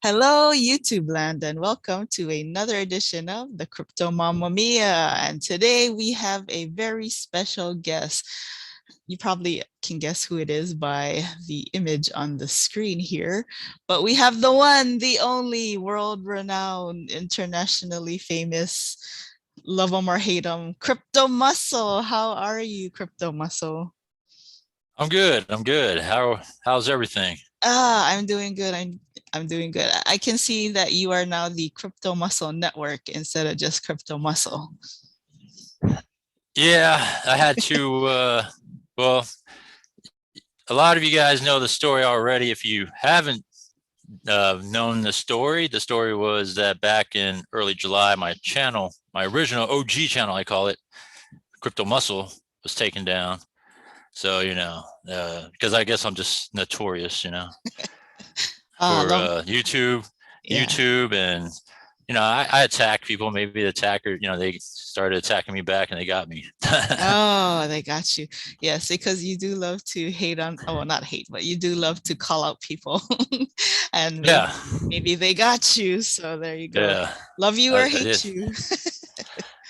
Hello, YouTube land, and welcome to another edition of the Crypto Mamma Mia. And today we have a very special guest. You probably can guess who it is by the image on the screen here, but we have the one, the only world-renowned, internationally famous, love him or hate him, Crypto Muscle. How are you, Crypto Muscle? I'm good. I'm good. How's everything? I'm doing good. I'm doing good. I can see that you are now the Crypto Muscle Network instead of just Crypto Muscle. Yeah, I had to well, a lot of you guys know the story already. If you haven't known the story was that back in early July, my channel, my original OG channel, I call it, Crypto Muscle, was taken down. So, because I guess I'm just notorious, Ah, for love, YouTube, yeah. YouTube, and I attack people. Maybe the attacker, they started attacking me back, and they got me. Oh, they got you. Yes, because you do love to hate on, oh, well, not hate, but you do love to call out people. And Yeah, maybe they got you. So there you go. yeah, Love you or I hate did. you.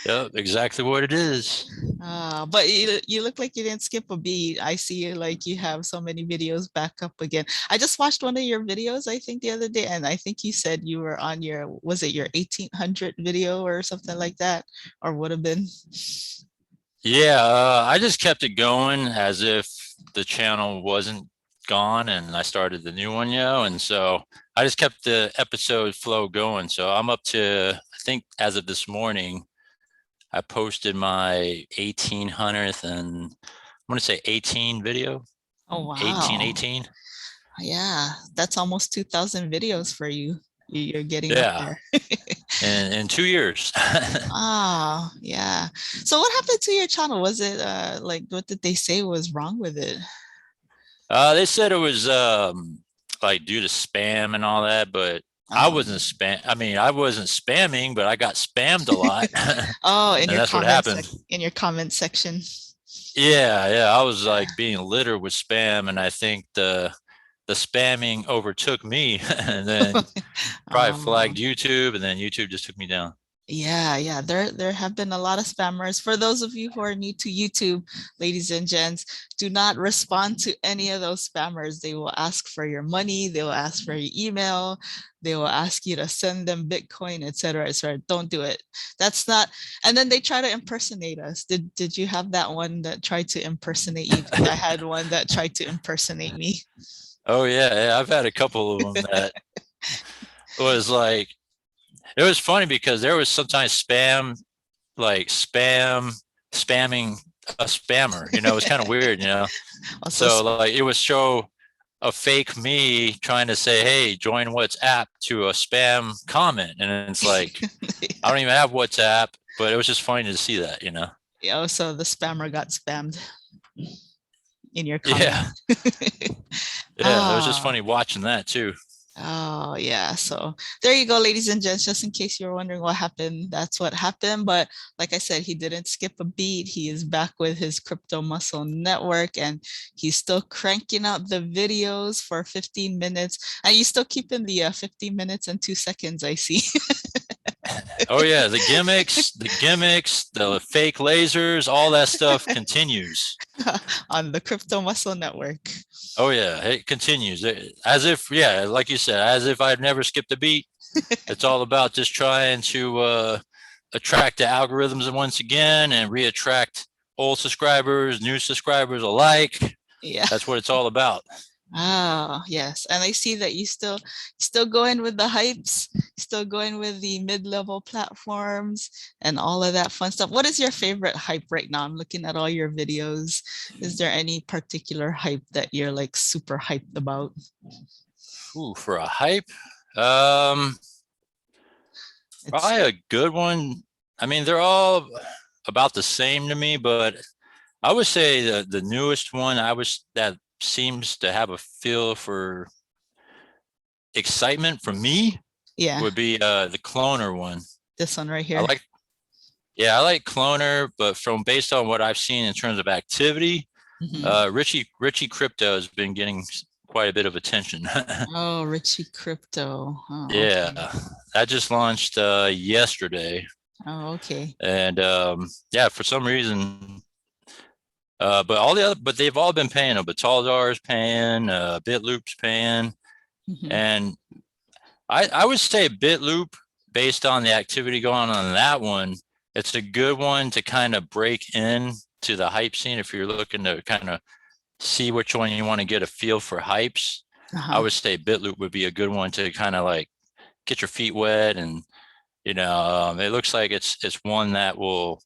Yep, exactly what it is. But you look like you didn't skip a beat. I see like you have so many videos back up again. I just watched one of your videos, I think the other day, and I think you said you were on your, was it your 1800 video or something like that, or would have been? Yeah, I just kept it going as if the channel wasn't gone, and I started the new one, and so I just kept the episode flow going. So I'm up to, I think, as of this morning, I posted my 1800th and I'm gonna say 18 video, Oh 18, wow. 18. Yeah, that's almost 2000 videos for you. You're getting up Yeah, there. in 2 years. Ah, yeah. So what happened to your channel? Was it like what did they say was wrong with it? They said it was like due to spam and all that, but Oh. I wasn't spamming, but I got spammed a lot, and Oh, that's what happened. in your comment section. Yeah, I was like being littered with spam, and I think the spamming overtook me, and then probably Oh, flagged YouTube, and then YouTube just took me down. yeah. There have been a lot of spammers. For those of you who are new to YouTube, ladies and gents, do not respond to any of those spammers. They will ask for your money, they will ask for your email, they will ask you to send them Bitcoin, etc., etc. Don't do it. That's not, and then they try to impersonate us. Did you have that one that tried to impersonate you? Because I had one that tried to impersonate me. Oh yeah, I've had a couple of them that was like, it was funny because there was sometimes spamming a spammer. It was kind of weird. Also, So like it would show a fake me trying to say, "Hey, join WhatsApp" to a spam comment, and it's like I don't even have WhatsApp, but it was just funny to see that. yeah, so the spammer got spammed in your comment. Yeah, yeah, it was just Ah, funny watching that too. oh yeah. So there you go, ladies and gents. Just in case you're wondering what happened, that's what happened. But like I said, he didn't skip a beat. He is back with his Crypto Muscle Network, and he's still cranking out the videos for 15 minutes. And you still keeping the 15 minutes and 2 seconds, I see. Oh yeah, the fake lasers, all that stuff continues. On the Crypto Muscle Network. Oh yeah, it continues. As if, yeah, like you said, as if I've never skipped a beat. It's all about just trying to attract the algorithms once again and reattract old subscribers, new subscribers alike. Yeah. That's what it's all about. Ah, yes. And I see that you still going with the hypes, still going with the mid-level platforms and all of that fun stuff. What is your favorite hype right now? I'm looking at all your videos. Is there any particular hype that you're like super hyped about? Ooh, for a hype, um, It's probably a good one. I mean, they're all about the same to me, but I would say the newest one that seems to have a feel for excitement from me yeah, would be the cloner one. this one right I here. like Yeah, I like cloner, but from based on what I've seen in terms of activity, Mhm. Richie Crypto has been getting quite a bit of attention. Oh, Richie Crypto. Oh, Yeah, okay. that just launched yesterday, Oh, okay. and yeah, for some reason, but they've all been paying. Bataldar's paying, Bitloop's paying, Hmm. and I would say Bitloop, based on the activity going on in that one, it's a good one to kind of break in to the hype scene if you're looking to kind of see which one you want to get a feel for hypes. I Uh-huh. would say Bitloop would be a good one to kind of like get your feet wet, and it looks like it's one that will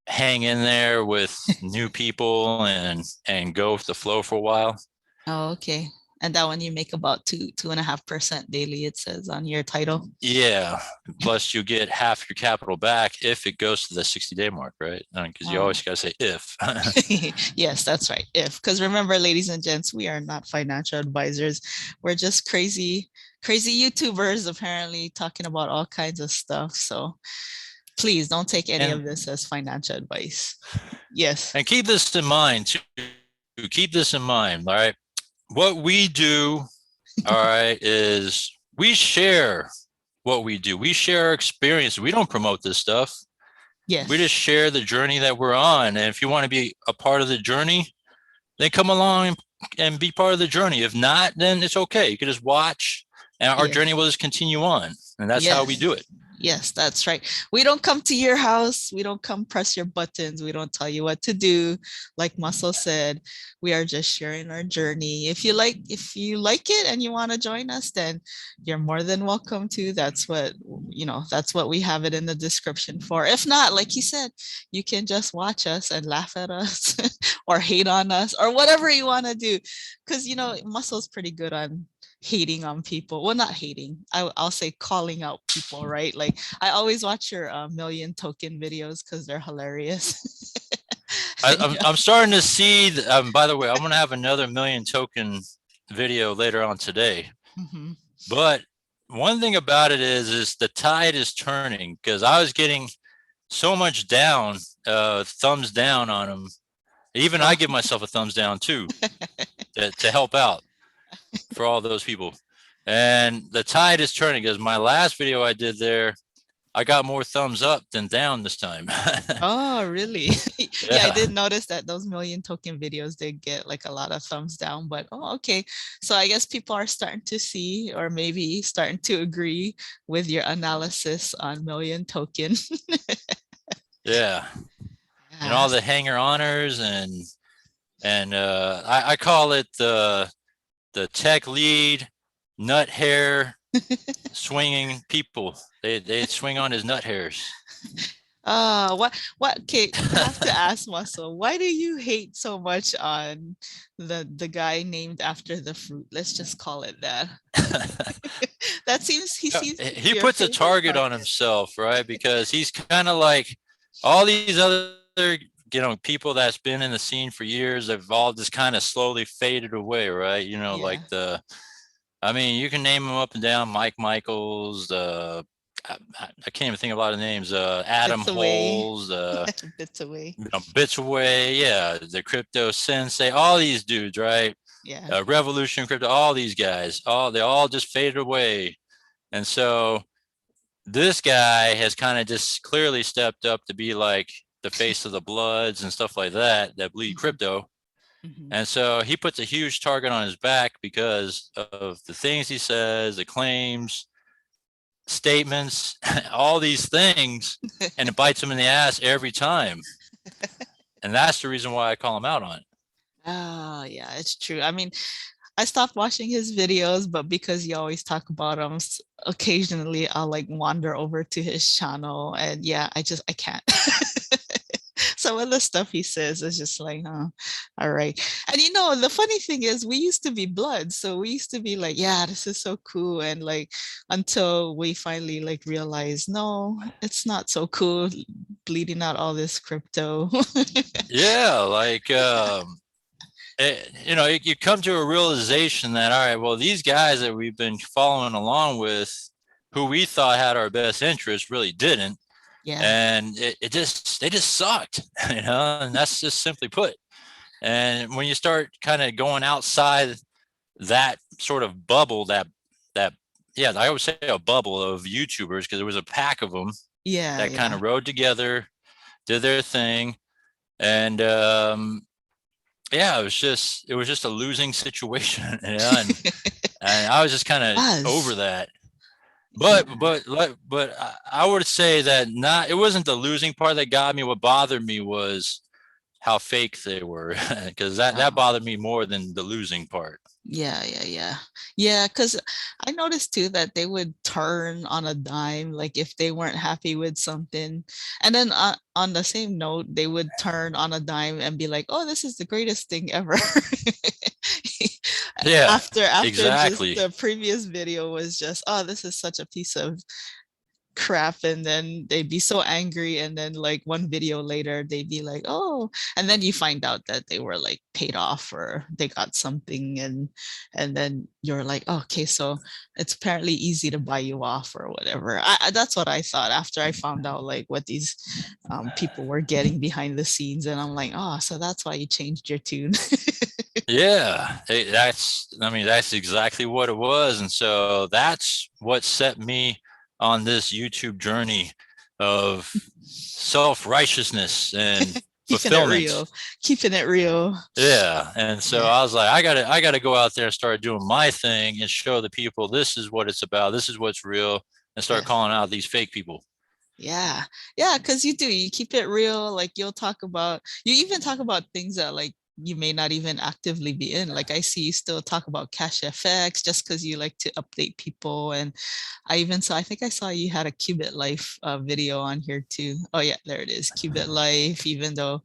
hang in there with new people and go with the flow for a while. Oh, okay. And that one you make about 2.5% daily, it says on your title. Yeah. Plus, you get half your capital back if it goes to the 60-day mark, right? Because you Oh, always got to say if. yes, that's right. If, because remember, ladies and gents, we are not financial advisors. We're just crazy YouTubers apparently talking about all kinds of stuff. So please don't take any and of this as financial advice. Yes. and keep this in mind too. Keep this in mind. All right. What we do, all right, is we share what we do. We share our experience. We don't promote this stuff. We Yes. just share the journey that we're on. And if you want to be a part of the journey, then come along and be part of the journey. If not, then it's okay. You can just watch, and our journey Yes. will just continue on. And that's how we Yes. do it. Yes, that's right. We don't come to your house. We don't come press your buttons. We don't tell you what to do. Like Muslce said, we are just sharing our journey. If you like it and you want to join us, then you're more than welcome to. That's what we have it in the description for. If not, like he said, you can just watch us and laugh at us or hate on us or whatever you want to do. Because Muscle's pretty good on hating on people. Well, not hating. I'll say calling out people, right? Like I always watch your million token videos because they're hilarious. Yeah. I'm starting to see. By the way, I'm going to have another million token video later on today. Mhm. But one thing about it is the tide is turning, because I was getting so much down, thumbs down on them. Even I Oh, give myself a thumbs down too, to help out for all those people. And the tide is turning, because my last video I did there, I got more thumbs up than down this time. oh, really? Yeah, I Yeah. did notice that those million token videos did get like a lot of thumbs down, but okay. So I guess people are starting to see or maybe starting to agree with your analysis on million token. Yeah. And all Yes. the hanger honors, and I call it the tech lead nut hair swinging people. They swing on his nut hairs. Okay, I have to ask Muscle, why do you hate so much on the guy named after the fruit? Let's just call it that. He seems to be He your puts a favorite target on target. himself, right? Because he's kind of like all these other people that's been in the scene for years. Have all just kind of slowly faded away, right? Like Yeah. I mean, you can name them up and down. Mike Michaels, I can't even think of a lot of names. Adam Bits away. Holes, Bits away. Bits Away, yeah, the Crypto Sensei, all these dudes, right? Yeah. Revolution Crypto, all these guys, they all just faded away. And so this guy has kind of just clearly stepped up to be like the face of the Bloods and stuff like that bleed Mhm, crypto. mhm. And so he puts a huge target on his back because of the things he says, the claims, statements, all these things, and it bites him in the ass every time. And that's the reason why I call him out on it. Oh, yeah, it's true. I mean, I stopped watching his videos, but because you always talk about him, occasionally I'll like wander over to his channel, and yeah, I can't. Some of the stuff he says is just like, huh, all right. And the funny thing is, we used to be blood, so we used to be like, yeah, this is so cool, and like until we finally like realized, no, it's not so cool, bleeding out all this crypto. Yeah, like you come to a realization that, all right, well, these guys that we've been following along with, who we thought had our best interest, really didn't, Yeah. and they just sucked, and that's just simply put. And when you start kind of going outside that sort of bubble that yeah, I always say a bubble of YouTubers because there was a pack of them Yeah, that kind yeah. of rode together, did their thing, and yeah, it was just a losing situation, and I was just kind of over Was. that. Yeah. But I would say that not it wasn't the losing part that got me. What bothered me was how fake they were, because that Oh. bothered me more than the losing part. Yeah, yeah, yeah. Yeah, because I noticed too that they would turn on a dime, like if they weren't happy with something. And then on the same note, they would turn on a dime and be like, "Oh, this is the greatest thing ever." Yeah, After just exactly. the previous video was just, "Oh, this is such a piece of crap," and then they'd be so angry, and then like one video later they'd be like, "Oh," and then you find out that they were like paid off or they got something, and then you're like, oh, okay, so it's apparently easy to buy you off or whatever. That's what I thought after I found out like what these people were getting behind the scenes, and I'm like, oh, so that's why you changed your tune. Yeah, I mean, that's exactly what it was. And so that's what set me on this YouTube journey of self righteousness and Keeping it fulfillment. real, keeping it real. Yeah. And so Yeah, I was like, I gotta go out there and start doing my thing and show the people this is what it's about. This is what's real, and start yes. calling out these fake people. Yeah. Yeah, because you keep it real. Like you'll talk about, you even talk about things that like you may not even actively be in. Like I see you still talk about Cash FX just because you like to update people. And I think I saw you had a Qubit Life video on here too. Oh yeah, there it is, Qubit Life, even though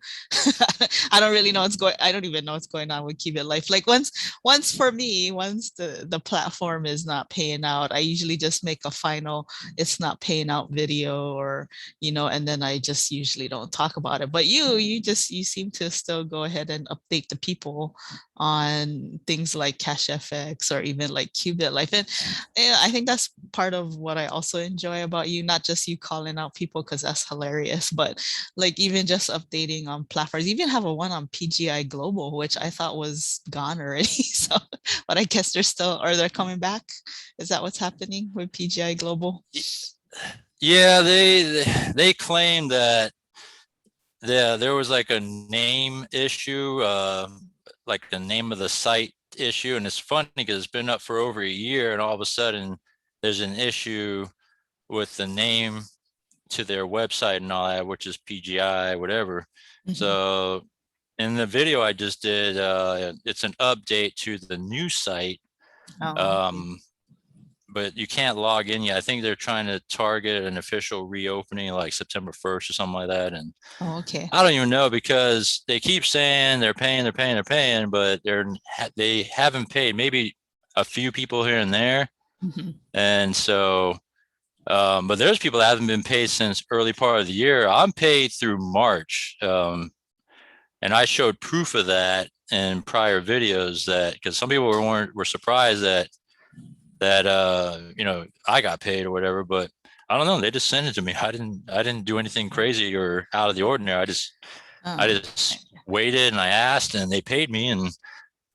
I don't really know what's going, I don't even know what's going on with Qubit Life. Like once for me, once the platform is not paying out, I usually just make a final it's not paying out video or and then I just usually don't talk about it. But you seem to still go ahead and update the people on things like Cash FX or even like Qubit Life. And I think that's part of what I also enjoy about you, not just you calling out people because that's hilarious, but like even just updating on platforms. You even have a one on PGI Global, which I thought was gone already. So, but I guess they're still, or they're coming back. Is that what's happening with PGI Global? Yeah, they claim that there was like a name issue, like the name of the site issue, and it's funny because it's been up for over a year, and all of a sudden there's an issue with the name to their website and all that, which is PGI, whatever. Mhm. So in the video I just did, it's an update to the new site. Oh, okay. Um, but you can't log in yet. I think they're trying to target an official reopening like September 1st or something like that. And Oh, okay. I don't even know because they keep saying they're paying, but they haven't paid. Maybe a few people here and there, Mhm. and so, but there's people that haven't been paid since early part of the year. I'm paid through March, and I showed proof of that in prior videos that because some people were surprised that I got paid or whatever, but I don't know. They just sent it to me. I didn't do anything crazy or out of the ordinary. I Oh, just waited and I asked and they paid me, and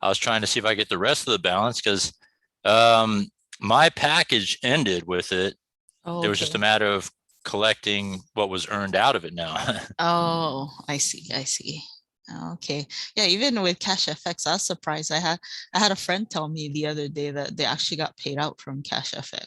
I was trying to see if I get the rest of the balance because um, my package ended with it. oh, It was just a okay. matter of collecting what was earned out of it now. Oh, I see. I see. Okay. Yeah, even with Cash FX, I was surprised. I had a friend tell me the other day that they actually got paid out from Cash FX.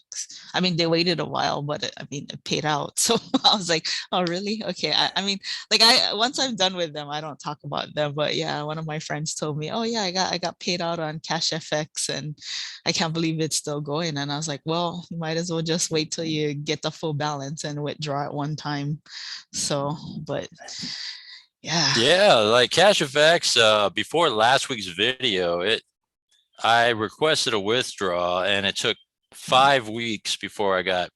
I mean, they waited a while, but I mean, it paid out. So I was like, oh, really? Okay. I mean, like I once I'm done with them, I don't talk about them. But yeah, one of my friends told me, oh yeah, I got paid out on Cash FX, and I can't believe it's still going. And I was like, well, you might as well just wait till you get the full balance and withdraw at one time. So, but yeah. Yeah, like Cash Effects, before last week's video, it I requested a withdraw and it took 5 weeks before I got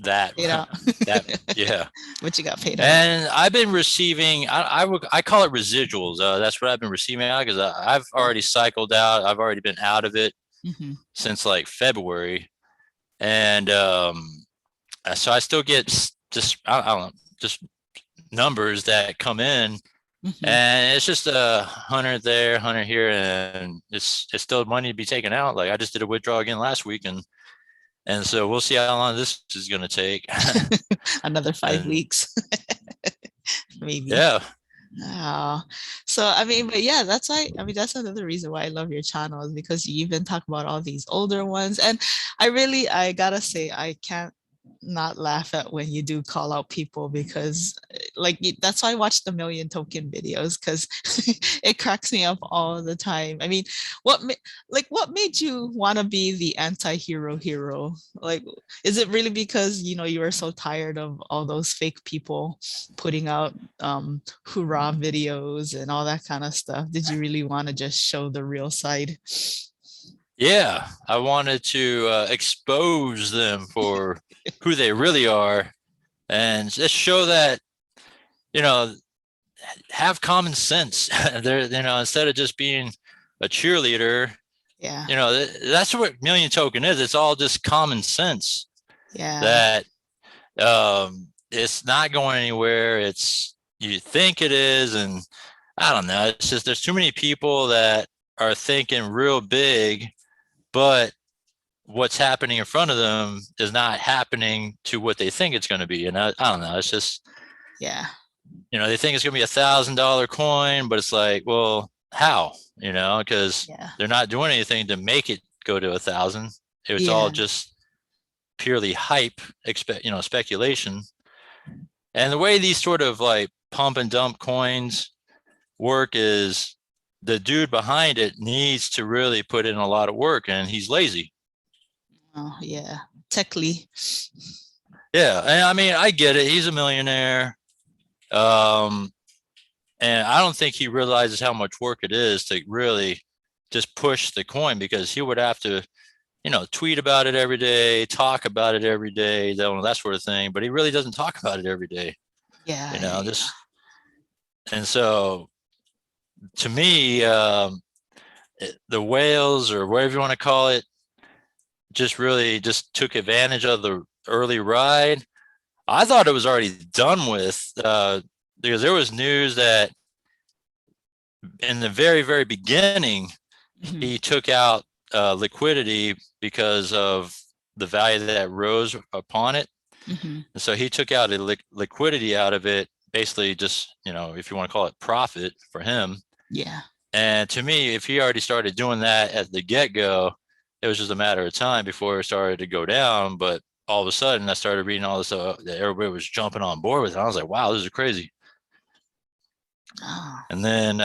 that Paid out. that yeah. But you got paid out. And I've been receiving, I call it residuals. That's what I've been receiving out because I've Oh. already cycled out. I've already been out of it Mhm. since like February, and so I still get just I don't know, just numbers that come in, Hmm. And it's just a 100 there, 100 here, and it's still money to be taken out. Like I just did a withdrawal again last week, and so we'll see how long this is going to take. Another five And weeks, maybe. yeah, Oh, so I mean, but yeah, that's why I mean that's another reason why I love your channel is because you even talk about all these older ones. And I gotta say, I can't not laugh at when you do call out people because that's why I watch the million token videos because it cracks me up all the time. I mean, what ma- what made you want to be the anti-hero hero? Like, is it really because you were so tired of all those fake people putting out hoorah videos and all that kind of stuff? Did you really want to just show the real side? yeah, I wanted to expose them for who they really are, and just show that you know have common sense. They're instead of just being a cheerleader, Yeah, that's what million token is. It's all just common sense yeah, that it's not going anywhere. It's you think it is, and I don't know. It's just there's too many people that are thinking real big, but what's happening in front of them is not happening to what they think it's going to be. And I don't know. It's just yeah, they think it's going to be $1,000 coin, but it's like, well, how? Because yeah, they're not doing anything to make it go to 1,000. It's all yeah. just purely hype, speculation. And the way these sort of like pump and dump coins work is the dude behind it needs to really put in a lot of work, and he's lazy. Oh, yeah. Techly. Yeah, and I mean, I get it. He's a millionaire. Um, and I don't think he realizes how much work it is to really just push the coin, because he would have to, tweet about it every day, talk about it every day, that sort of thing. But he really doesn't talk about it every day, Yeah, yeah, yeah. just, and so to me, the whales, or whatever you want to call it, just really just took advantage of the early ride. I thought it was already done with, because there was news that in the very, very beginning, Hmm. he took out liquidity because of the value that rose upon it. Hmm. And so he took out a liquidity out of it, basically just, if you want to call it profit for him. Yeah. And to me, if he already started doing that at the get go, it was just a matter of time before it started to go down. But all of a sudden, I started reading all this stuff that everybody was jumping on board with. And I was like, wow, this is crazy. Oh. And then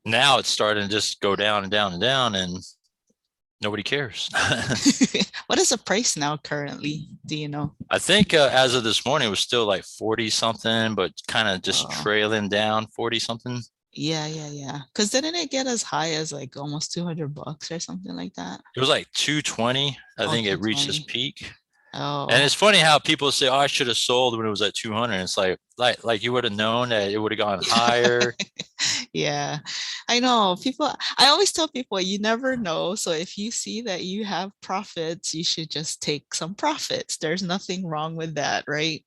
now it's starting to just go down and down and down, and nobody cares. What is the price now currently? Do you know? I think as of this morning, it was still like 40 something, but kind of just Oh, trailing down 40 something. yeah, yeah, yeah. Because didn't it get as high as like almost $200 or something like that? It was like 220. I Oh, think it reached this 220. peak. And Oh, it's funny how people say, "Oh, I should have sold when it was at 200." It's like you would have known that it would have gone higher. yeah. I know. I always tell people you never know. So if you see that you have profits, you should just take some profits. There's nothing wrong with that, right?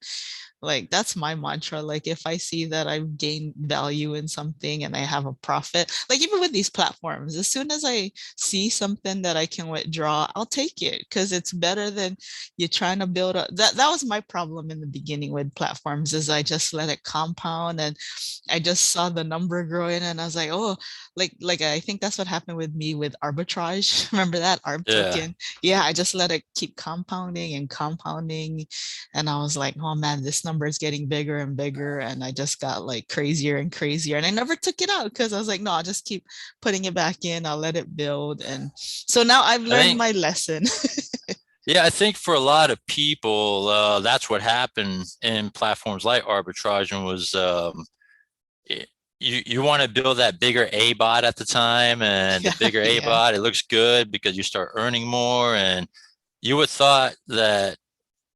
Like that's my mantra. Like if I see that I've gained value in something and I have a profit, like even with these platforms, as soon as I see something that I can withdraw, I'll take it because it's better than you trying to build up. That was my problem in the beginning with platforms is I just let it compound and I just saw the number growing and I was like, oh, like I think that's what happened with me with arbitrage. Remember that ARB Yeah. token? Yeah, I just let it keep compounding and compounding. And I was like, oh man, this number is getting bigger and bigger. And I just got like crazier and crazier. And I never took it out because I was like, no, I'll just keep putting it back in. I'll let it build. And so now I've I learned think, my lesson. yeah, I think for a lot of people, that's what happened in platforms like arbitrage, and was you want to build that bigger A bot at the time, and the Yeah, bigger A yeah, bot, it looks good because you start earning more, and you would thought that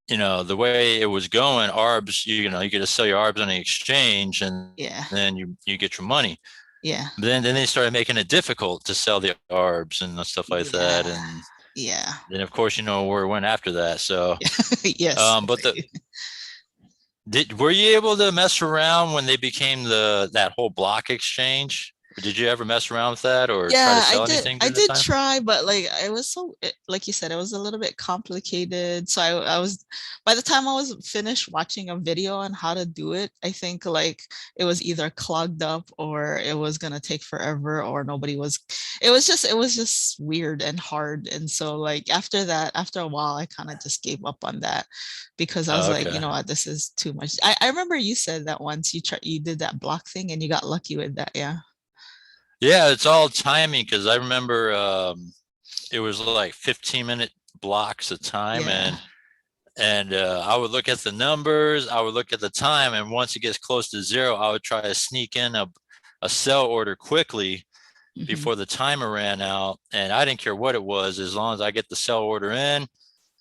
the way it was going, arbs, you get to sell your arbs on the exchange, and yeah, then you get your money. yeah, But then they started making it difficult to sell the arbs and stuff like that, yeah, and yeah. then of course where it went after that. So, Yes. but Right. Were you able to mess around when they became that whole block exchange? Did you ever mess around with that or try to Yeah, I sell did. anything I during that did time? try, but like I was like you said, it was a little bit complicated. So I was by the time I was finished watching a video on how to do it, I think like it was either clogged up or it was gonna take forever or nobody was. It was just weird and hard. And so like after that, after a while, I kind of just gave up on that because I was Oh, like, you okay. know what, this is too much. I remember you said that once you did that block thing and you got lucky with that. Yeah. Yeah, it's all timing because I remember it was like 15-minute blocks of time, Yeah. and I would look at the numbers, I would look at the time, and once it gets close to zero, I would try to sneak in a sell order quickly Hmm. before the timer ran out. And I didn't care what it was as long as I get the sell order in.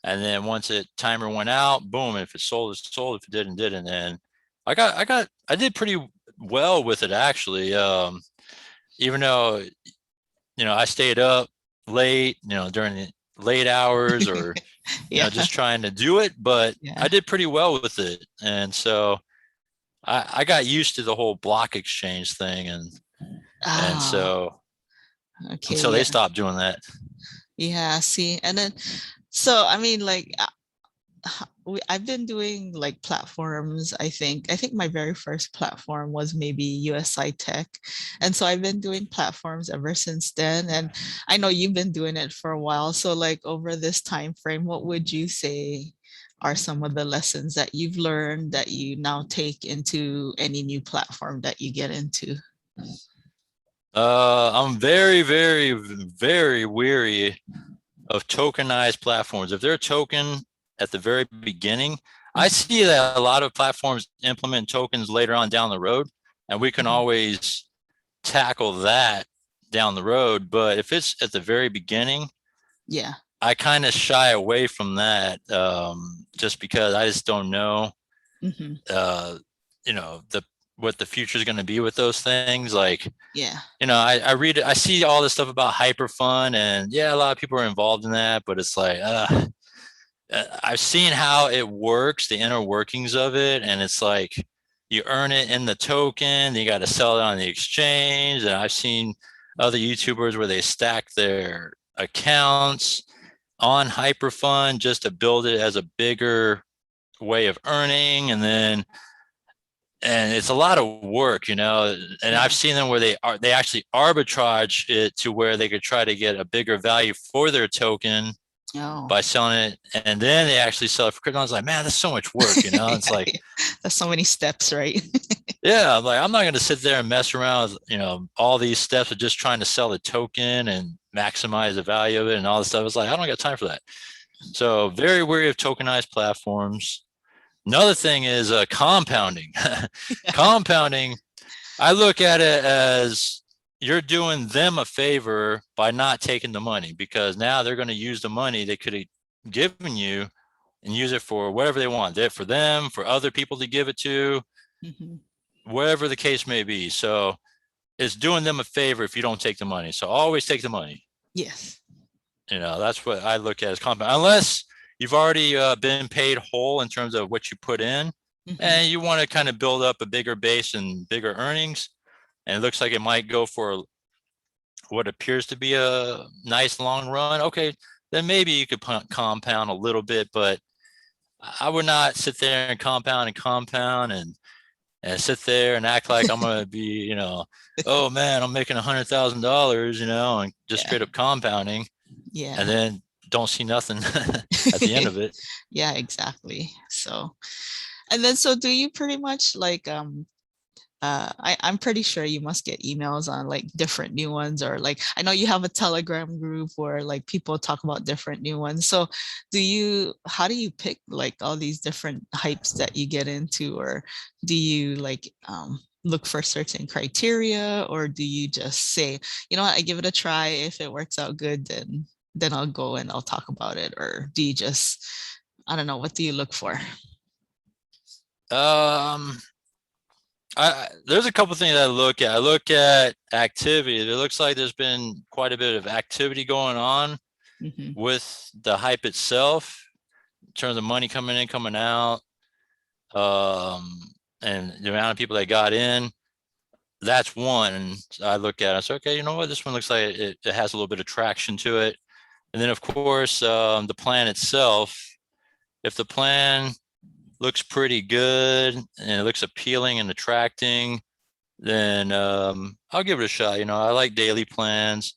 And then once it timer went out, boom, if it sold, it sold. If it didn't. And I did pretty well with it actually. Even though, I stayed up late, during the late hours or, Yeah. just trying to do it, but Yeah. I did pretty well with it. And so I got used to the whole block exchange thing. And Ah, so okay. until they Yeah. stopped doing that. Yeah. See, and then, so I mean, like, I've been doing like platforms. I think my very first platform was maybe USI Tech. And so I've been doing platforms ever since then. And I know you've been doing it for a while. So like over this time frame, what would you say are some of the lessons that you've learned that you now take into any new platform that you get into? I'm very, very, very weary of tokenized platforms. If they're token at the very beginning, I Mhm, see that a lot of platforms implement tokens later on down the road, and we can mhm. always tackle that down the road. But if it's at the very beginning, Yeah. I kind of shy away from that, just because I just don't know, Hmm. uh, the what the future is going to be with those things. Like, Yeah. I read it, I see all this stuff about hyper fun, and yeah, a lot of people are involved in that, but it's like, I've seen how it works, the inner workings of it, and it's like you earn it in the token, you got to sell it on the exchange. And I've seen other YouTubers where they stack their accounts on Hyperfund just to build it as a bigger way of earning, and it's a lot of work, and I've Yeah. seen them where they actually arbitrage it to where they could try to get a bigger value for their token Oh. by selling it, and then they actually sell it for crypto. I was like, man, that's so much work. It's Yeah, like, yeah. That's so many steps, right? yeah, I'm like, I'm not going to sit there and mess around with, all these steps of just trying to sell the token and maximize the value of it and all this stuff. It's like, I don't got time for that. So very wary of tokenized platforms. Another thing is compounding. Compounding, I look at it as you're doing them a favor by not taking the money, because now they're going to use the money they could have given you and use it for whatever they want. That for them, for other people to give it to, Mhm. whatever the case may be. So it's doing them a favor if you don't take the money. So always take the money. Yes. That's what I look at as compound. Unless you've already been paid whole in terms of what you put in, Mhm. and you want to kind of build up a bigger base and bigger earnings, and it looks like it might go for what appears to be a nice long run. Okay, then maybe you could compound a little bit, but I would not sit there and compound and sit there and act like I'm gonna be, oh man, I'm making $100,000, and just Yeah. straight up compounding, and Yeah. then don't see nothing at the end of it. Yeah, exactly. So, and then so do you pretty much like I'm pretty sure you must get emails on like different new ones, or like I know you have a Telegram group where like people talk about different new ones. So how do you pick like all these different hypes that you get into, or do you like look for certain criteria, or do you just say, you know what, I give it a try. If it works out good, then I'll go and I'll talk about it, or do you just, I don't know, what do you look for? Um, there's a couple things I look at. I look at activity. It looks like there's been quite a bit of activity going on Hmm. with the hype itself in terms of money coming in, coming out. and the amount of people that got in, that's one. And I look at it, I say, okay, you know what? This one looks like it has a little bit of traction to it. And then, of course, the plan itself, if the plan looks pretty good and it looks appealing and attracting, then I'll give it a shot. I like daily plans.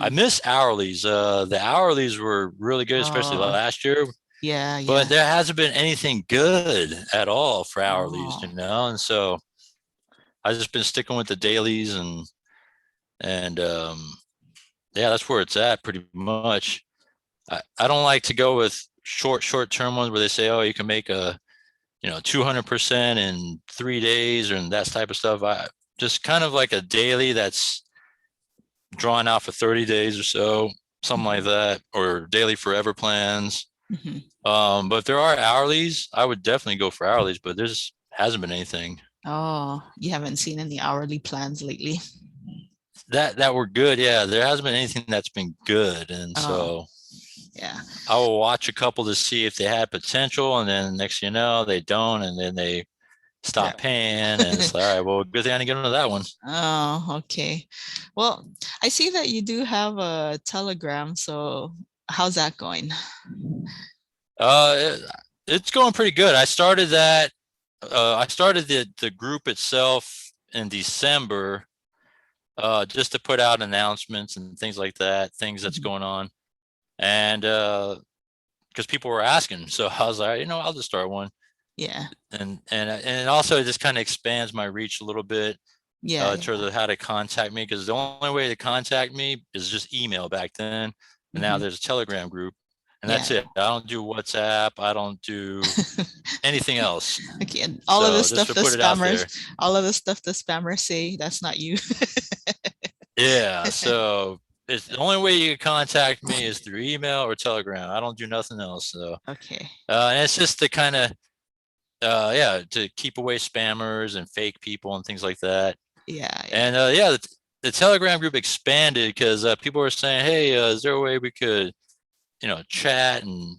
I Mhm. miss hourlies. The hourlies were really good, especially Oh, last year, yeah, but yeah. there hasn't been anything good at all for hourlies, Oh, and so I've just been sticking with the dailies, and yeah, that's where it's at pretty much. I don't like to go with short term ones where they say, oh, you can make a 200% in 3 days and that type of stuff. I just kind of like a daily that's drawn out for 30 days or so, something like mhm, that, or daily forever plans. mhm. But if there are hourlies, I would definitely go for hourlies, but there's hasn't been anything Oh, you haven't seen any hourly plans lately? that were good. Yeah, there hasn't been anything that's been good. And Oh, so yeah. I will watch a couple to see if they had potential, and then next you know they don't, and then they There. stop paying, and it's like, all right, well, good thing I didn't get into that one. Oh, okay. Well, I see that you do have a Telegram, so how's that going? Uh, it, it's going pretty good. I started that. I started the group itself in December, just to put out announcements and things like that, things that's Mhm. going on, and because people were asking, so I was like, I'll just start one, Yeah, and also it just kind of expands my reach a little bit, yeah, in terms yeah. of how to contact me, because the only way to contact me is just email back then, and now Hmm. there's a Telegram group, and that's Yeah. it. I don't do WhatsApp. I don't do anything else. Okay, and all of the So just stuff to the put it out spammers, there. all of the stuff the spammers say, that's not you. Yeah. So it's the only way you can contact me is through email or Telegram. I don't do nothing else. So, Okay. and it's just to kind of, yeah, to keep away spammers and fake people and things like that. Yeah, yeah. And yeah, the Telegram group expanded because people were saying, hey, is there a way we could, chat and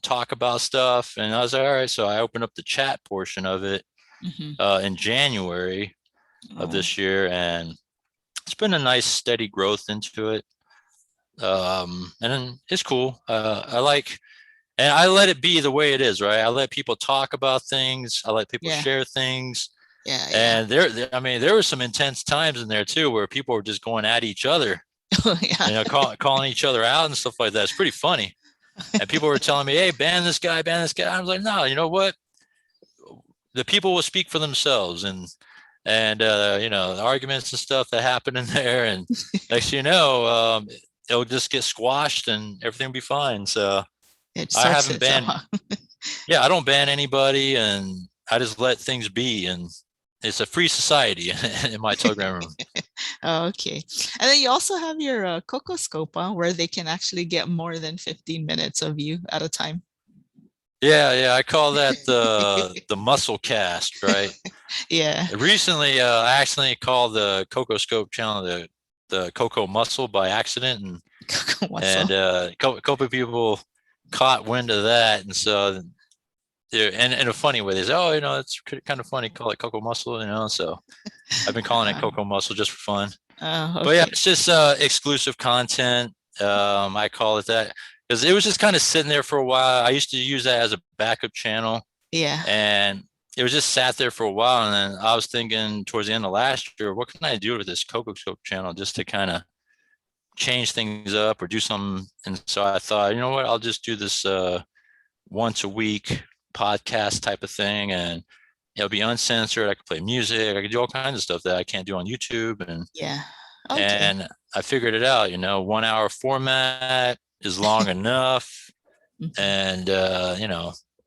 talk about stuff? And I was like, all right. So I opened up the chat portion of it Hmm. in January of Oh, this year, and it's been a nice steady growth into it. And it's cool. I like, and I let it be the way it is, right? I let people talk about things. I let people yeah, share things. yeah, yeah. And I mean, there were some intense times in there too, where people were just going at each other, Oh, yeah. calling each other out and stuff like that. It's pretty funny. And people were telling me, "Hey, ban this guy, ban this guy." I was like, "No, you know what? The people will speak for themselves." And the arguments and stuff that happen in there, and next you know, it'll just get squashed and everything will be fine. So It I sorts haven't itself banned, out. yeah, I don't ban anybody, and I just let things be, and it's a free society in my Telegram room. Oh, okay. And then you also have your Coco Scope, where they can actually get more than 15 minutes of you at a time. Yeah, yeah, I call that the muscle cast, right? Yeah. Recently, I accidentally called the Coco Scope channel the Coco Muscle by accident, and Coco and Muscle. a couple of people caught wind of that, and so yeah, and in a funny way, they say, "Oh, it's kind of funny. Call it Coco Muscle," So I've been calling it Uh, Coco Muscle just for fun. But yeah, okay. it's just exclusive content. I call it that because it was just kind of sitting there for a while. I used to use that as a backup channel, Yeah. and it was just sat there for a while. And then I was thinking towards the end of last year, what can I do with this Coco Scope channel just to kind of change things up or do something? And so I thought, you know what, I'll just do this once a week podcast type of thing, and it'll be uncensored. I could play music. I could do all kinds of stuff that I can't do on YouTube, and Yeah. Okay. and I figured it out. 1 hour format is long enough, Mhm. and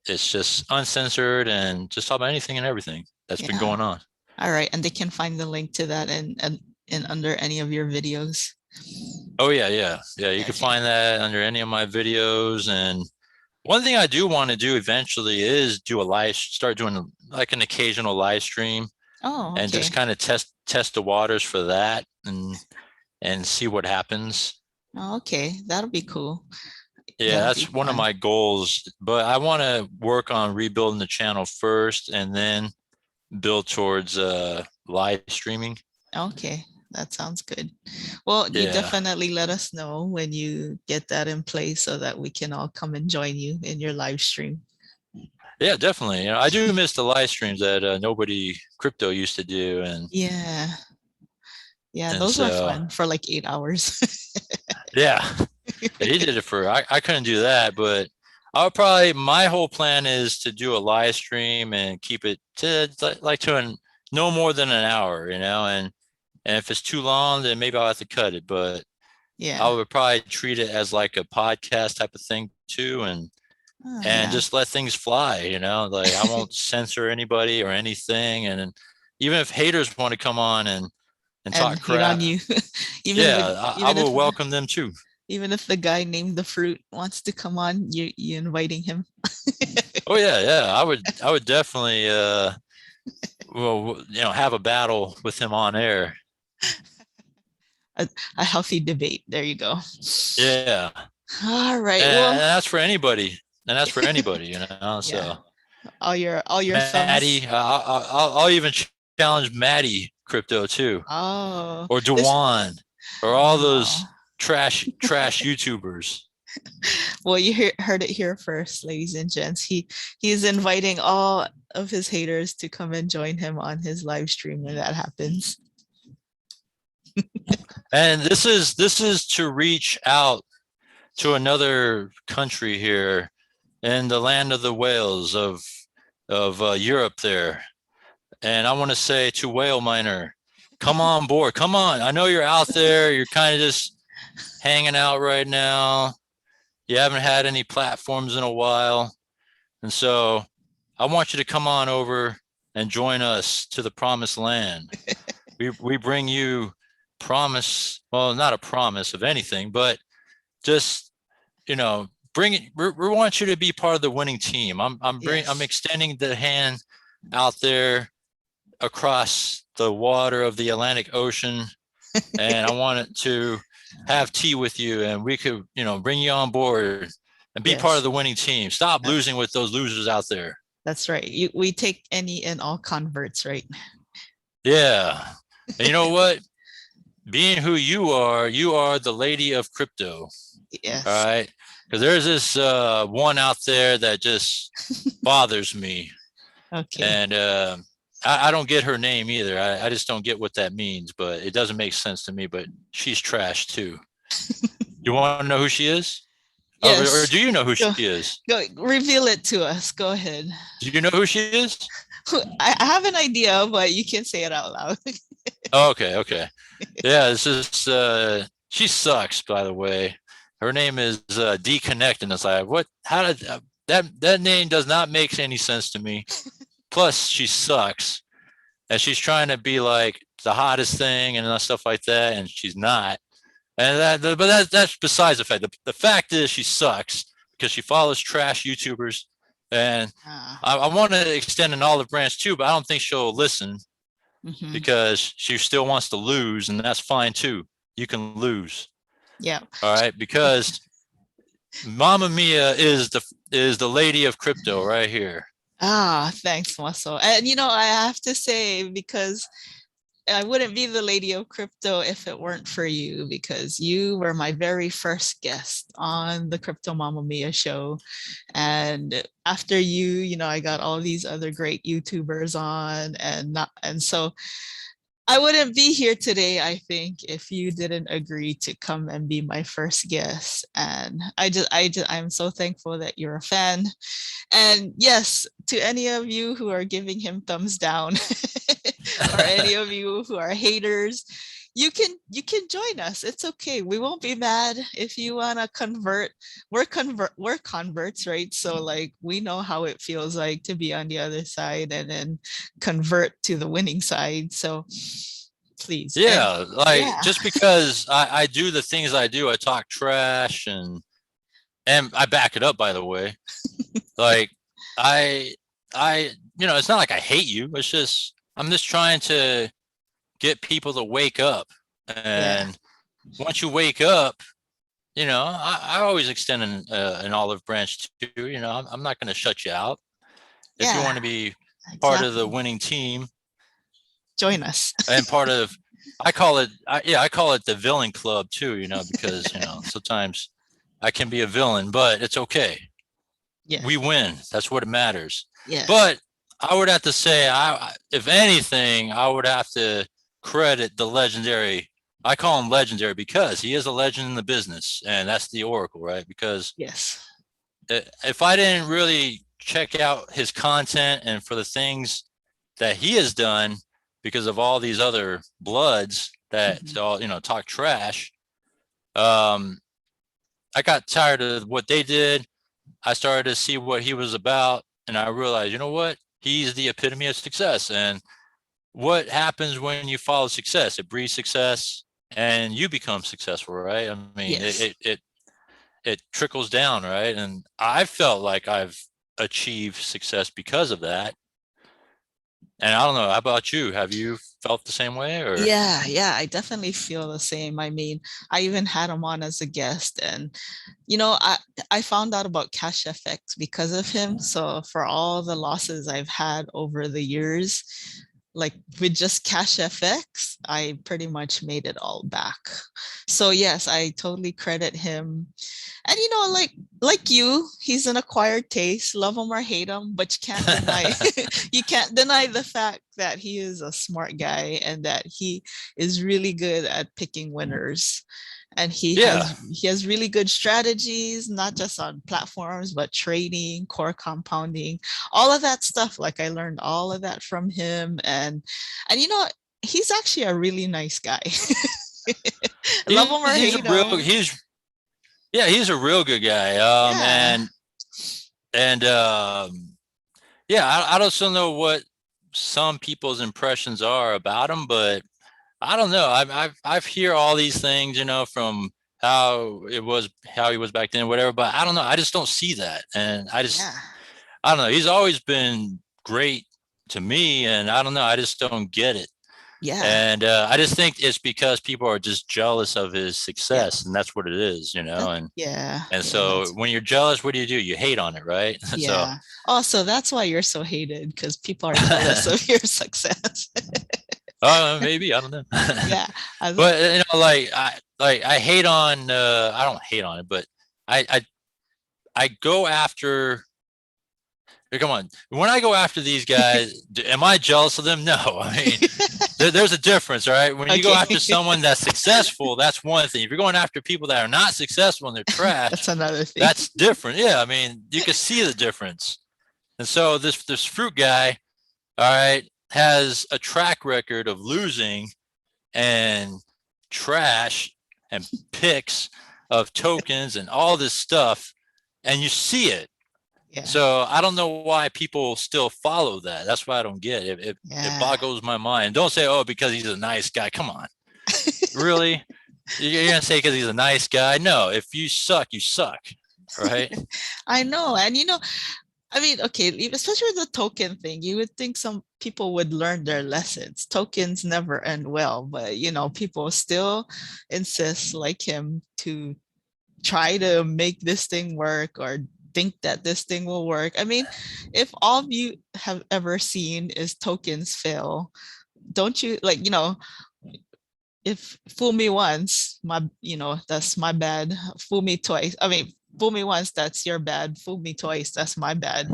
it's just uncensored and just talk about anything and everything that's been Yeah. going on. All right. And they can find the link to that in under any of your videos. Oh yeah, yeah, yeah. You can Okay. find that under any of my videos. And one thing I do want to do eventually is start doing like an occasional live stream, Oh, and just okay. kind of test the waters for that, and see what happens. Oh, okay. That'll be cool. Yeah, That'll be that's one of fun. my goals, but I want to work on rebuilding the channel first and then build towards live streaming. Okay, that sounds good. Well, you Yeah. definitely let us know when you get that in place so that we can all come and join you in your live stream. Yeah, definitely. I do miss the live streams that nobody crypto used to do, Yeah. Yeah, and those were so fun for like 8 hours. yeah, he did it for. I couldn't do that, but I'll probably my whole plan is to do a live stream and keep it to like to no more than an hour, and if it's too long, then maybe I'll have to cut it. But I Yeah. would probably treat it as like a podcast type of thing too, Oh, and yeah. just let things fly. Like I won't censor anybody or anything, and even if haters want to come on and And talk hate on crap, you. Even the yeah, I even will if welcome them too. even if the guy named the fruit wants to come on, you inviting him. Oh yeah, yeah. I would definitely well, have a battle with him on air. a, a healthy debate. There you go. Yeah. All right. And Well, that's for anybody. And that's for anybody. yeah. So All your thumbs. Maddie, I'll even challenge Maddie crypto too, Oh, or this Dewan, or all oh. those trash YouTubers. Well, heard it here first, ladies and gents. He's inviting all of his haters to come and join him on his live stream when that happens. And this is to reach out to another country here in the land of the whales of Europe there. And I want to say to Whale Miner, come on board. Come on. I know you're out there. You're kind of just hanging out right now. You haven't had any platforms in a while. And so I want you to come on over and join us to the promised land. We bring you promise, well, not a promise of anything, but just, bring it. We want you to be part of the winning team. I'm Yes. extending the hand out there across the water of the Atlantic Ocean, and I wanted to have tea with you, and we could, bring you on board and be part of Yes. the winning team. Stop That, losing with those losers out there. that's right. We take any and all converts, right? Yeah. And you know what? Being who you are the lady of crypto. All Yes. right. Because there's this one out there that just bothers me. Okay. And I don't get her name either. I just don't get what that means, but it doesn't make sense to me. But she's trash too. You want to know who she is? Or Yes. do you know who she Go is? go reveal it to us. Go ahead. Do you know who she is? I have an idea, but you can say it out loud. Oh, okay, okay. Yeah, this is she sucks, by the way. Her name is Deconnect, and it's like, what? How did that name does not make any sense to me. Plus, she sucks, and she's trying to be like the hottest thing and stuff like that, and she's not. And that's besides the fact. The fact is, she sucks because she follows trash YouTubers, and Ah, I want to extend an olive branch too, but I don't think she'll listen mhm. because she still wants to lose, and that's fine too. You can lose, Yeah. all right, because Mama Mia is the lady of crypto right here. Ah, thanks, Muscle. And I have to say, because I wouldn't be the lady of crypto if it weren't for you, because you were my very first guest on the Crypto Mamma Mia show. And after I got all these other great YouTubers on, and so I wouldn't be here today, I think, if you didn't agree to come and be my first guest. And I'm so thankful that you're a fan. And yes, to any of you who are giving him thumbs down, or any of you who are haters, you can join us. It's okay. We won't be mad if you want to convert. We're converts, right? So like we know how it feels like to be on the other side and then convert to the winning side. So please. And Yeah, like yeah. just because I do the things I do, I talk trash and I back it up. By the way, like I it's not like I hate you. It's just I'm just trying to get people to wake up, Yeah. and once you wake up, I always extend an olive branch too. I'm not going to shut you out. If you Yeah, want to be part of the exactly. winning team Join us. and part of, I call it the villain club too, because, sometimes I can be a villain, but it's okay. We Yes. win. That's what matters. Yes. But I would have to say, if anything, I would have to credit the legendary. I call him legendary because he is a legend in the business, and that's the Oracle, right? Because Yes. if I didn't really check out his content and for the things that he has done, because of all these other bloods that Mhm. all talk trash, um, I got tired of what they did. I started to see what he was about, and I realized, you know what? He's the epitome of success. And what happens when you follow success? It breeds success, and you become successful, right? I mean, Yes. it trickles down, right? And I felt like I've achieved success because of that. And I don't know, how about you? Have you felt the same way, or? Yeah, yeah, I definitely feel the same. I mean, I even had him on as a guest, and I found out about Cash FX because of him. So for all the losses I've had over the years, like with just Cash FX, I pretty much made it all back. So yes, I totally credit him. And like you, he's an acquired taste, love him or hate him, but you can't deny you can't deny the fact that he is a smart guy and that he is really good at picking winners. And he Yeah. has he has really good strategies, not just on platforms, but trading, core compounding, all of that stuff. Like I learned all of that from him. And he's actually a really nice guy. Love him or He's a hate real him. he's a real good guy. Yeah. And yeah, I don't still know what some people's impressions are about him, but I don't know. I've hear all these things, from how he was back then, whatever. But I don't know. I just don't see that, and Yeah. I don't know. He's always been great to me, and I don't know. I just don't get it. Yeah. And I just think it's because people are just jealous of his Yep. success, and that's what it is, Yeah. And Yeah. so when you're jealous, what do? You hate on it, right? So, Yeah. Also, that's why you're so hated because people are jealous of your success. maybe I don't know. Yeah. I But I hate on. I don't hate on it, but I I I go after. Come on, when I go after these guys, am I jealous of them? No, I mean there's a difference, all right. When you go okay. after someone that's successful, that's one thing. If you're going after people that are not successful and they're That's trash, another thing. that's different. Yeah, I mean you can see the difference. And so this fruit guy, all right, has a track record of losing and trash and picks of tokens and all this stuff, and you see it. Yeah. So I don't know why people still follow that. That's why I don't get it. It Yeah. boggles my mind. Don't say, oh, because he's a nice guy. Come on, really? You're gonna say because he's a nice guy? No, if you suck, you suck, right? I know. And I mean, okay, especially with the token thing, you would think some people would learn their lessons. Tokens never end well, but people still insist, like him, to try to make this thing work or think that this thing will work. I mean, if all of you have ever seen is tokens fail, don't you like, if fool me once, that's my bad. Fool me twice. I mean, fool me once, that's your bad. Fool me twice, that's my bad.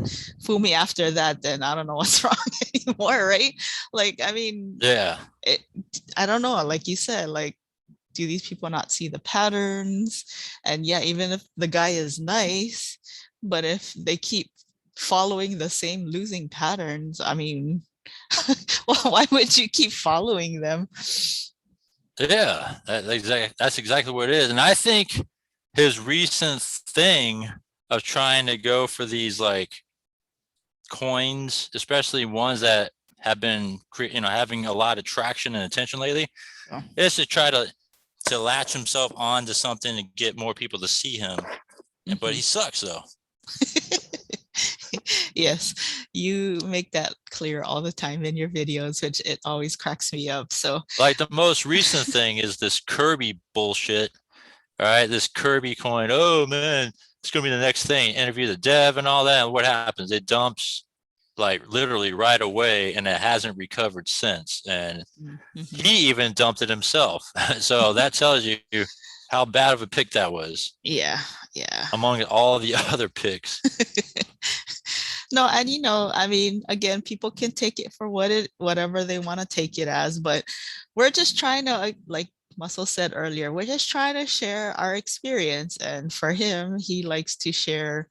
Fool me after that, then I don't know what's wrong anymore, right? Like, I mean, Yeah, it, I don't know. Like you said, like, do these people not see the patterns? And yeah, even if the guy is nice, but if they keep following the same losing patterns, I mean, well, why would you keep following them? yeah. That's exactly what it is. And I think his recent thing of trying to go for these like coins, especially ones that have been having a lot of traction and attention lately, Oh. is to try to latch himself onto something to get more people to see him. But he Mhm. sucks though. Yes, you make that clear all the time in your videos, which it always cracks me up. So Like the most recent thing is this Kirby bullshit. All right, this Kirby coin. Oh man, it's gonna be the next thing. Interview the dev and all that. And what happens? It dumps like literally right away, and it hasn't recovered since. And Mm-hmm. he even dumped it himself. So that tells you how bad of a pick that was Yeah, yeah. among all the other picks. No, and I mean, again, people can take it for whatever they want to take it as, but we're just trying to like Muscle said earlier, we're just trying to share our experience. And for him, he likes to share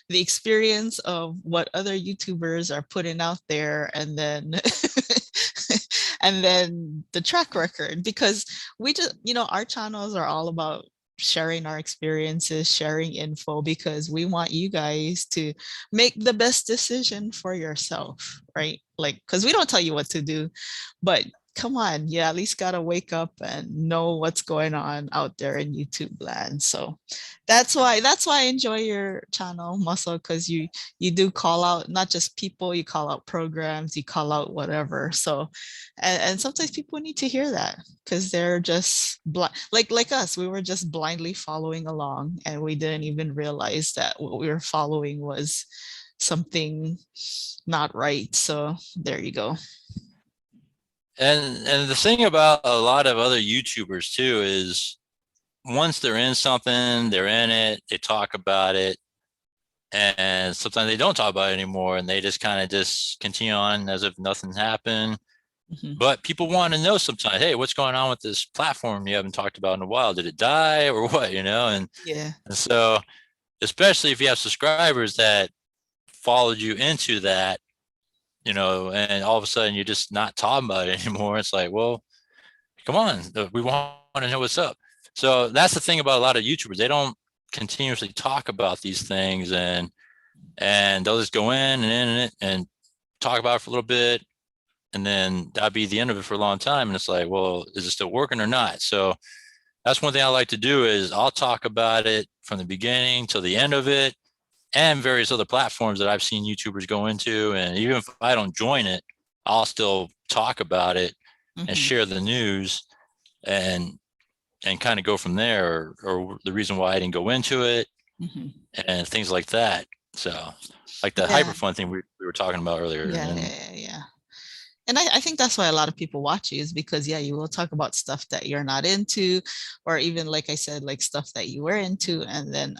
the experience of what other YouTubers are putting out there, and then and then the track record, because we just, our channels are all about sharing our experiences, sharing info, because we want you guys to make the best decision for yourself, right? Like, because we don't tell you what to do, but come on, you at least got to wake up and know what's going on out there in YouTube land. So that's why I enjoy your channel, Muscle, because you do call out not just people, you call out programs, you call out whatever. So and sometimes people need to hear that, because they're just like us, we were just blindly following along, and we didn't even realize that what we were following was something not right. So there you go. And the thing about a lot of other YouTubers too is once they're in something, they're in it, they talk about it, and sometimes they don't talk about it anymore, and they just kind of just continue on as if nothing happened. Mhm. But people want to know sometimes, hey, what's going on with this platform you haven't talked about in a while? Did it die or what? Yeah. And so especially if you have subscribers that followed you into that, and all of a sudden you're just not talking about it anymore. It's like, well, come on, we want to know what's up. So that's the thing about a lot of YouTubers. They don't continuously talk about these things, and they'll just go in and talk about it for a little bit, and then that'd be the end of it for a long time. And it's like, well, is it still working or not? So that's one thing I like to do is I'll talk about it from the beginning till the end of it, and various other platforms that I've seen YouTubers go into. And even if I don't join it, I'll still talk about it and Mm-hmm. share the news and kind of go from there, or the reason why I didn't go into it Mm-hmm. and things like that. So like the Yeah. hyperfund thing we were talking about earlier. Yeah. And Yeah. Yeah. And I think that's why a lot of people watch you, is because yeah, you will talk about stuff that you're not into, or even like I said, like stuff that you were into, and then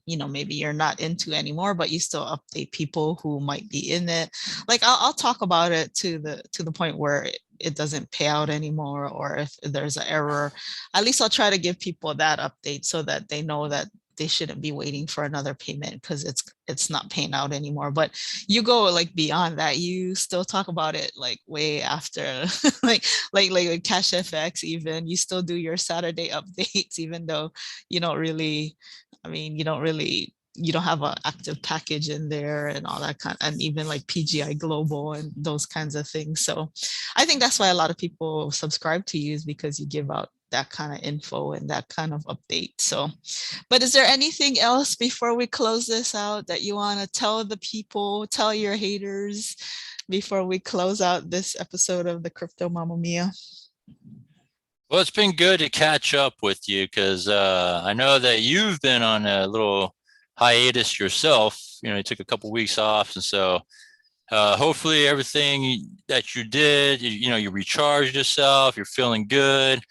maybe you're not into anymore, but you still update people who might be in it. Like I'll talk about it to the point where it doesn't pay out anymore, or if there's an error, at least I'll try to give people that update so that they know that they shouldn't be waiting for another payment because it's not paying out anymore. But you go like beyond that, you still talk about it like way after like Cash FX, even you still do your Saturday updates, even though you don't really, I mean, you don't have an active package in there and all that kind, and even like PGI Global and those kinds of things. So I think that's why a lot of people subscribe to you, is because you give out that kind of info and that kind of update. So but is there anything else before we close this out that you want to tell the people, tell your haters before we close out this episode of the Crypto Mamma Mia? well, it's been good to catch up with you because I know that you've been on a little hiatus yourself. You took a couple weeks off, and so hopefully everything that you did, you recharged yourself, you're feeling good,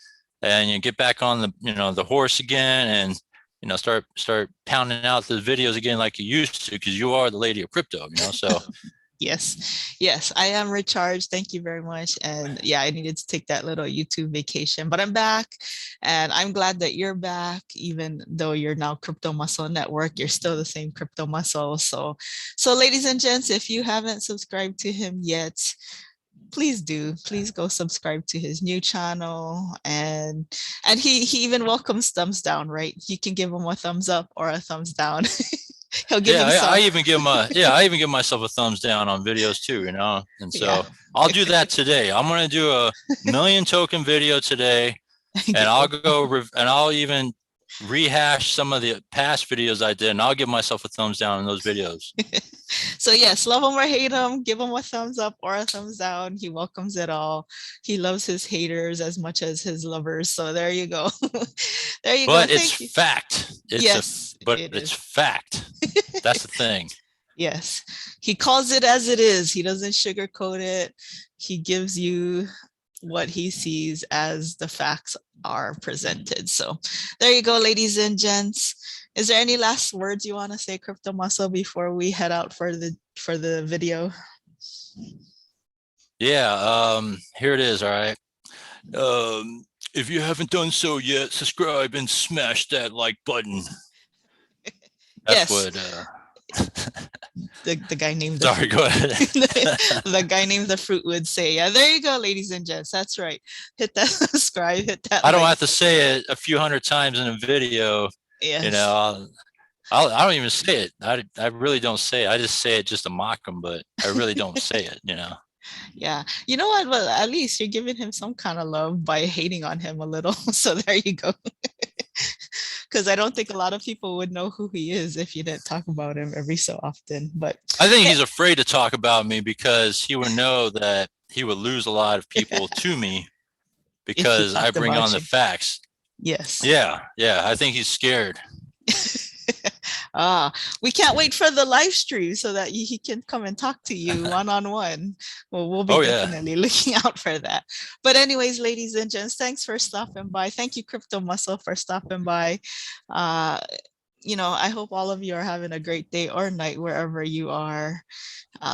and you get back on the horse again, and start pounding out the videos again like you used to, because you are the lady of crypto. So Yes, I am recharged. Thank you very much. And yeah, I needed to take that little YouTube vacation, but I'm back, and I'm glad that you're back. Even though you're now Crypto Muscle Network, you're still the same Crypto Muscle. So ladies and gents, if you haven't subscribed to him yet, please do. Please go subscribe to his new channel. And he even welcomes thumbs down, right? You can give him a thumbs up or a thumbs down. He'll give yeah, I himself. even give myself a thumbs down on videos too, and Yeah. so I'll do that today. I'm going to do a million token video today, and Get I'll your go and I'll even rehash some of the past videos I did, and I'll give myself a thumbs down in those videos. So yes, love him or hate him, give him a thumbs up or a thumbs down. He welcomes it all. He loves his haters as much as his lovers. So there you go. There you go. But it's Thank you. fact. Yes, But it it's is. fact. That's the thing. Yes, he calls it as it is. He doesn't sugarcoat it. He gives you what he sees as the facts are presented. So there you go, ladies and gents. Is there any last words you want to say, Crypto Muscle, before we head out for the video? Yeah, here it is. All right. If you haven't done so yet, subscribe and smash that like button. That's Yes, what the guy named the sorry, fruit. go ahead. The guy named the fruit would say, yeah, there you go, ladies and gents. That's right. Hit that subscribe, hit that I don't like have to button. say it a few hundred times in a video. You Yes. know, I don't even say it. I really don't say it. I just say it just to mock them, but I really don't say it, you know. Yeah. You know what? Well, at least you're giving him some kind of love by hating on him a little. So there you go. Because I don't think a lot of people would know who he is if you didn't talk about him every so often. But I think he's afraid to talk about me because he would know that he would lose a lot of people to me if he because I talked bring on about the you, facts. yes. Yeah, yeah. I think he's scared. Ah, we can't wait for the live stream so that he can come and talk to you one on one. Well, we'll be Oh yeah. definitely looking out for that. But anyways, ladies and gents, thanks for stopping by. Thank you, Crypto Muscle, for stopping by. Uh, I hope all of you are having a great day or night wherever you are.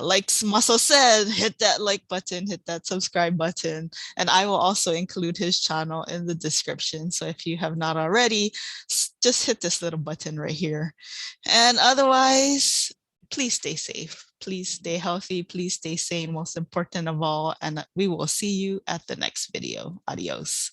Like Mussle said, hit that like button, hit that subscribe button, and I will also include his channel in the description. So if you have not already, just hit this little button right here. And otherwise, please stay safe. Please stay healthy. Please stay sane, most important of all. And we will see you at the next video. Adios.